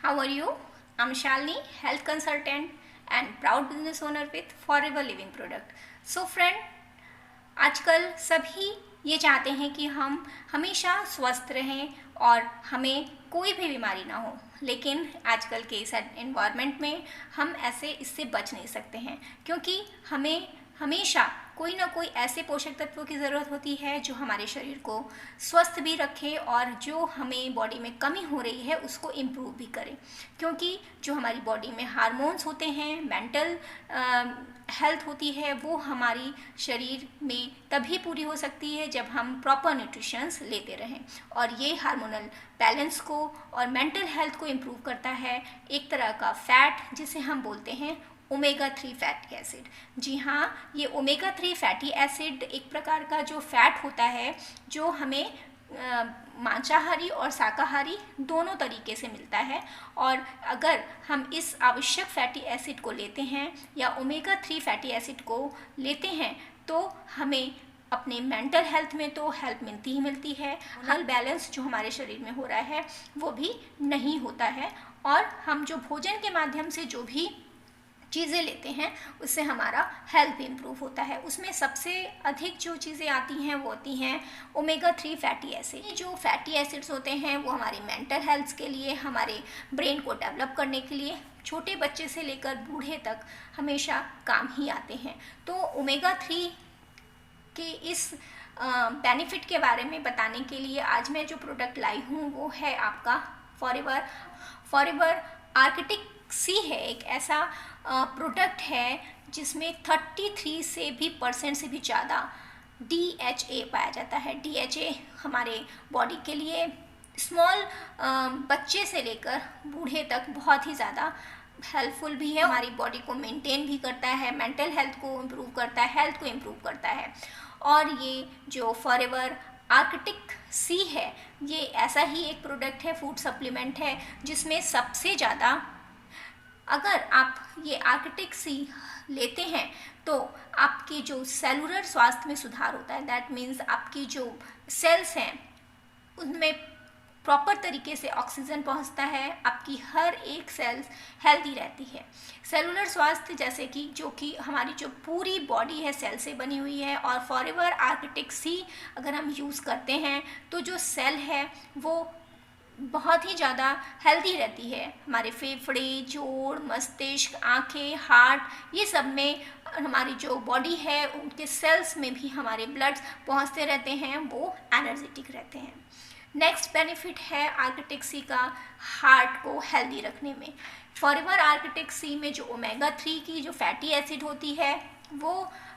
How are you? I'm Shalini, health consultant and proud business owner with Forever Living product. So friend, आजकल सभी ये चाहते हैं कि हम हमेशा स्वस्थ रहें और हमें कोई भी बीमारी ना हो, लेकिन आजकल के इस एनवायरनमेंट में हम ऐसे इससे बच नहीं सकते हैं, क्योंकि हमें हमेशा कोई ना कोई ऐसे पोषक तत्वों की ज़रूरत होती है जो हमारे शरीर को स्वस्थ भी रखे और जो हमें बॉडी में कमी हो रही है उसको इम्प्रूव भी करे। क्योंकि जो हमारी बॉडी में हार्मोन्स होते हैं, मेंटल हेल्थ होती है, वो हमारी शरीर में तभी पूरी हो सकती है जब हम प्रॉपर न्यूट्रिशंस लेते रहें। और ये हार्मोनल बैलेंस को और मेंटल हेल्थ को इम्प्रूव करता है एक तरह का फैट जिसे हम बोलते हैं ओमेगा 3 फैटी एसिड। जी हाँ, ये ओमेगा 3 फैटी एसिड एक प्रकार का जो फैट होता है जो हमें मांसाहारी और शाकाहारी दोनों तरीके से मिलता है। और अगर हम इस आवश्यक फैटी एसिड को लेते हैं या ओमेगा 3 फैटी एसिड को लेते हैं तो हमें अपने मेंटल हेल्थ में तो हेल्प मिलती ही मिलती है, हार्मोनल बैलेंस जो हमारे शरीर में हो रहा है वो भी नहीं होता है। और हम जो भोजन के माध्यम से जो भी चीज़ें लेते हैं उससे हमारा हेल्थ भी इम्प्रूव होता है। उसमें सबसे अधिक जो चीज़ें आती हैं वो होती हैं ओमेगा 3 फैटी एसिड। जो फैटी एसिड्स होते हैं वो हमारी मेंटल हेल्थ के लिए, हमारे ब्रेन को डेवलप करने के लिए, छोटे बच्चे से लेकर बूढ़े तक हमेशा काम ही आते हैं। तो ओमेगा 3 के इस बेनिफिट के बारे में बताने के लिए आज मैं जो प्रोडक्ट लाई हूँ वो है आपका फॉरएवर आर्किटिक सी है। एक ऐसा प्रोडक्ट है जिसमें 33 से भी % से भी ज़्यादा DHA पाया जाता है। DHA हमारे बॉडी के लिए स्मॉल बच्चे से लेकर बूढ़े तक बहुत ही ज़्यादा हेल्पफुल भी है। हमारी बॉडी को मेंटेन भी करता है, मेंटल हेल्थ को इम्प्रूव करता है, हेल्थ को इम्प्रूव करता है। और ये जो फॉरएवर आर्किटिक सी है ये ऐसा ही एक प्रोडक्ट है, फूड सप्लीमेंट है, जिसमें सबसे ज़्यादा अगर आप ये आर्किटिक सी लेते हैं तो आपके जो सेलुलर स्वास्थ्य में सुधार होता है। दैट मीन्स आपकी जो सेल्स हैं उनमें प्रॉपर तरीके से ऑक्सीजन पहुंचता है, आपकी हर एक सेल्स हेल्दी रहती है। सेलुलर स्वास्थ्य जैसे कि जो कि हमारी जो पूरी बॉडी है सेल से बनी हुई है, और फॉरएवर आर्किटिक सी अगर हम यूज़ करते हैं तो जो सेल है वो बहुत ही ज़्यादा हेल्दी रहती है। हमारे फेफड़े, जोड़, मस्तिष्क, आँखें, हार्ट, ये सब में हमारी जो बॉडी है उनके सेल्स में भी हमारे ब्लड्स पहुँचते रहते हैं, वो एनर्जेटिक रहते हैं। नेक्स्ट बेनिफिट है आर्किटिक सी का हार्ट को हेल्दी रखने में। फॉरएवर आर्किटिक सी में जो ओमेगा 3 की जो फैटी एसिड होती है वो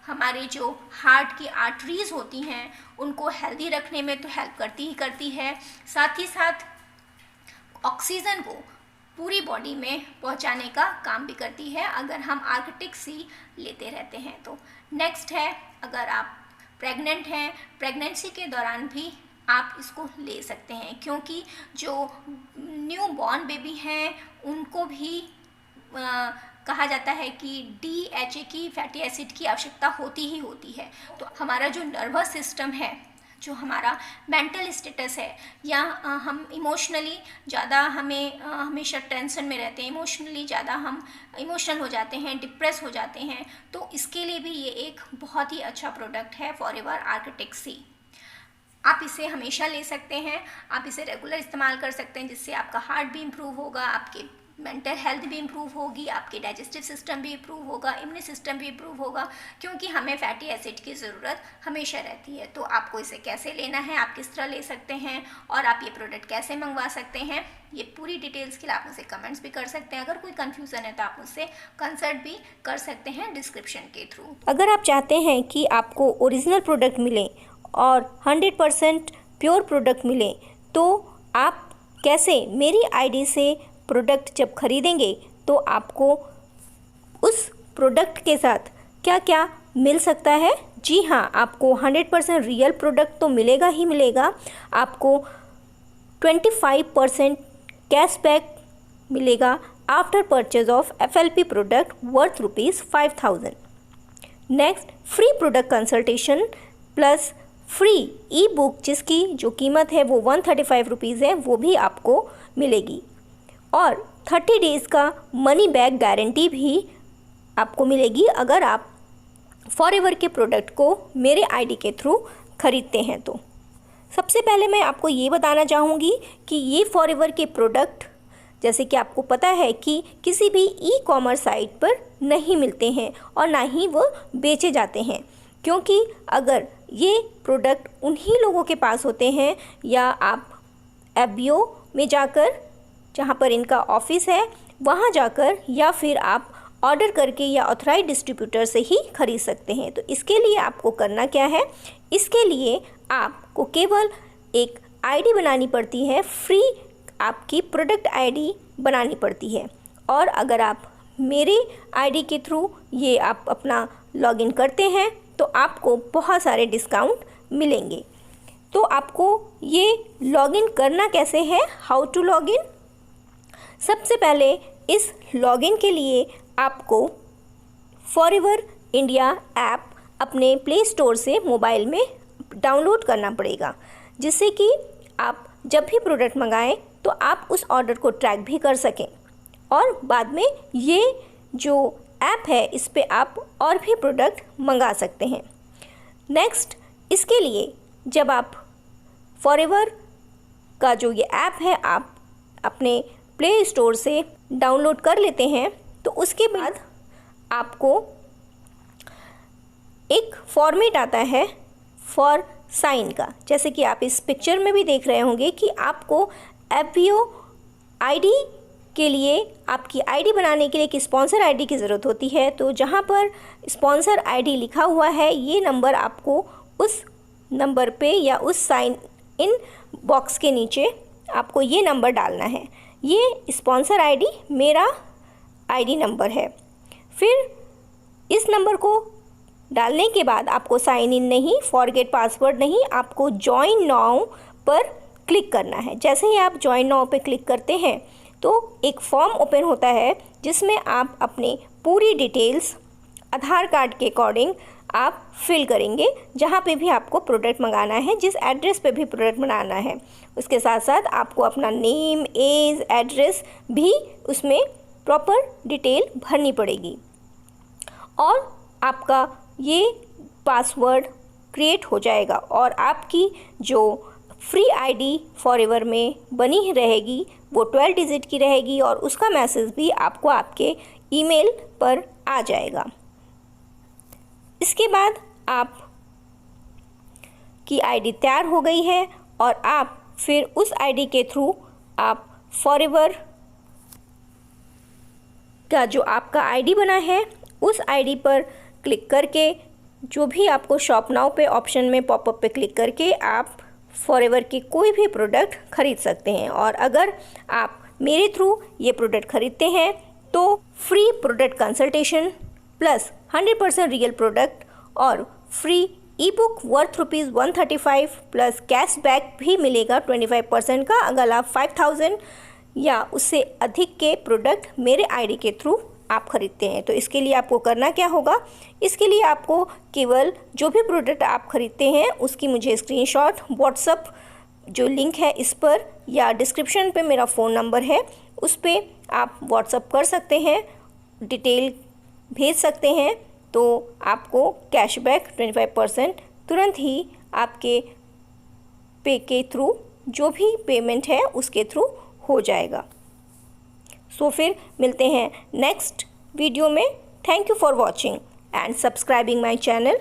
हमारे जो हार्ट की आर्टरीज होती हैं उनको हेल्दी रखने में तो हेल्प करती ही करती है, साथ ही साथ ऑक्सीजन को पूरी बॉडी में पहुंचाने का काम भी करती है अगर हम आर्किटिक सी लेते रहते हैं तो। नेक्स्ट है, अगर आप प्रेग्नेंट हैं, प्रेगनेंसी के दौरान भी आप इसको ले सकते हैं, क्योंकि जो न्यू बॉर्न बेबी हैं उनको भी कहा जाता है कि DHA की फैटी एसिड की आवश्यकता होती ही होती है। तो हमारा जो नर्वस सिस्टम है, जो हमारा मेंटल स्टेटस है, या हम इमोशनली ज़्यादा हमें हमेशा टेंशन में रहते हैं, इमोशनली ज़्यादा हम इमोशनल हो जाते हैं, डिप्रेस हो जाते हैं, तो इसके लिए भी ये एक बहुत ही अच्छा प्रोडक्ट है फॉरएवर आर्किटिक सी। आप इसे हमेशा ले सकते हैं, आप इसे रेगुलर इस्तेमाल कर सकते हैं, जिससे आपका हार्ट भी इम्प्रूव होगा, आपके मेंटल हेल्थ भी इम्प्रूव होगी, आपके डाइजेस्टिव सिस्टम भी इम्प्रूव होगा, इम्यून सिस्टम भी इम्प्रूव होगा, क्योंकि हमें फैटी एसिड की ज़रूरत हमेशा रहती है। तो आपको इसे कैसे लेना है, आप किस तरह ले सकते हैं और आप ये प्रोडक्ट कैसे मंगवा सकते हैं, ये पूरी डिटेल्स के लिए आप मुझसे कमेंट्स भी कर सकते हैं। अगर कोई कन्फ्यूज़न है तो आप मुझसे कंसल्ट भी कर सकते हैं डिस्क्रिप्शन के थ्रू। अगर आप चाहते हैं कि आपको ओरिजिनल प्रोडक्ट मिले और 100% प्योर प्रोडक्ट मिले तो आप कैसे मेरी आईडी से प्रोडक्ट जब खरीदेंगे तो आपको उस प्रोडक्ट के साथ क्या क्या मिल सकता है। जी हाँ, आपको 100% रियल प्रोडक्ट तो मिलेगा ही मिलेगा, आपको 25% कैशबैक मिलेगा after purchase of FLP product worth ₹5000। Next, free product consultation plus free e book जिसकी जो कीमत है वो ₹135 है, वो भी आपको मिलेगी। और 30 डेज़ का मनी बैक गारंटी भी आपको मिलेगी अगर आप फॉरएवर के प्रोडक्ट को मेरे आईडी के थ्रू ख़रीदते हैं तो। सबसे पहले मैं आपको ये बताना चाहूँगी कि ये फॉरएवर के प्रोडक्ट जैसे कि आपको पता है कि किसी भी ई कॉमर्स साइट पर नहीं मिलते हैं और ना ही वो बेचे जाते हैं, क्योंकि अगर ये प्रोडक्ट उन्हीं लोगों के पास होते हैं या आप एफबीओ में जाकर, जहाँ पर इनका ऑफिस है, वहाँ जाकर या फिर आप ऑर्डर करके या ऑथराइज डिस्ट्रीब्यूटर से ही खरीद सकते हैं। तो इसके लिए आपको करना क्या है, इसके लिए आपको केवल एक आईडी बनानी पड़ती है, फ्री आपकी प्रोडक्ट आईडी बनानी पड़ती है। और अगर आप मेरे आईडी के थ्रू ये आप अपना लॉगिन करते हैं तो आपको बहुत सारे डिस्काउंट मिलेंगे। तो आपको ये लॉगिन करना कैसे है, हाउ टू लॉगिन। सबसे पहले इस लॉगिन के लिए आपको फॉरएवर इंडिया ऐप अपने प्ले स्टोर से मोबाइल में डाउनलोड करना पड़ेगा, जिससे कि आप जब भी प्रोडक्ट मंगाएं तो आप उस ऑर्डर को ट्रैक भी कर सकें और बाद में ये जो ऐप है इस पे आप और भी प्रोडक्ट मंगा सकते हैं। नेक्स्ट, इसके लिए जब आप फॉरएवर का जो ये ऐप है आप अपने प्ले स्टोर से डाउनलोड कर लेते हैं तो उसके बाद आपको एक फॉर्मेट आता है फॉर साइन का, जैसे कि आप इस पिक्चर में भी देख रहे होंगे कि आपको एफबीओ आईडी के लिए, आपकी आईडी बनाने के लिए एक स्पॉन्सर आईडी की ज़रूरत होती है। तो जहाँ पर स्पॉन्सर आईडी लिखा हुआ है ये नंबर आपको उस नंबर पे या उस साइन इन बॉक्स के नीचे आपको ये नंबर डालना है। ये स्पॉन्सर आईडी मेरा आईडी नंबर है। फिर इस नंबर को डालने के बाद आपको साइन इन नहीं, फॉरगेट पासवर्ड नहीं, आपको जॉइन नाउ पर क्लिक करना है। जैसे ही आप जॉइन नाउ पे क्लिक करते हैं तो एक फॉर्म ओपन होता है जिसमें आप अपनी पूरी डिटेल्स आधार कार्ड के अकॉर्डिंग आप फिल करेंगे, जहाँ पे भी आपको प्रोडक्ट मंगाना है, जिस एड्रेस पे भी प्रोडक्ट मंगाना है। उसके साथ साथ आपको अपना नेम, एज, एड्रेस भी उसमें प्रॉपर डिटेल भरनी पड़ेगी और आपका ये पासवर्ड क्रिएट हो जाएगा और आपकी जो फ्री आईडी फॉरएवर में बनी रहेगी वो 12 डिजिट की रहेगी और उसका मैसेज भी आपको आपके ईमेल पर आ जाएगा। इसके बाद आप की आईडी तैयार हो गई है और आप फिर उस आईडी के थ्रू आप फॉरएवर का जो आपका आईडी बना है उस आईडी पर क्लिक करके जो भी आपको शॉप नाउ पे ऑप्शन में पॉपअप पे क्लिक करके आप फॉरएवर की कोई भी प्रोडक्ट खरीद सकते हैं। और अगर आप मेरे थ्रू ये प्रोडक्ट खरीदते हैं तो free product consultation plus 100% real product और free e book worth ₹135 plus cashback भी मिलेगा 25% का अगर आप 5000 या उससे अधिक के प्रोडक्ट मेरे आईडी के थ्रू आप खरीदते हैं। तो इसके लिए आपको करना क्या होगा, इसके लिए आपको केवल जो भी प्रोडक्ट आप खरीदते हैं उसकी मुझे स्क्रीनशॉट व्हाट्सअप जो लिंक है इस पर या डिस्क्रिप्शन पे मेरा फ़ोन नंबर है उस पर आप व्हाट्सअप कर सकते हैं, डिटेल भेज सकते हैं, तो आपको कैशबैक 25% तुरंत ही आपके पे के थ्रू जो भी पेमेंट है उसके थ्रू हो जाएगा। सो फिर मिलते हैं नेक्स्ट वीडियो में। Thank you for watching and subscribing my channel.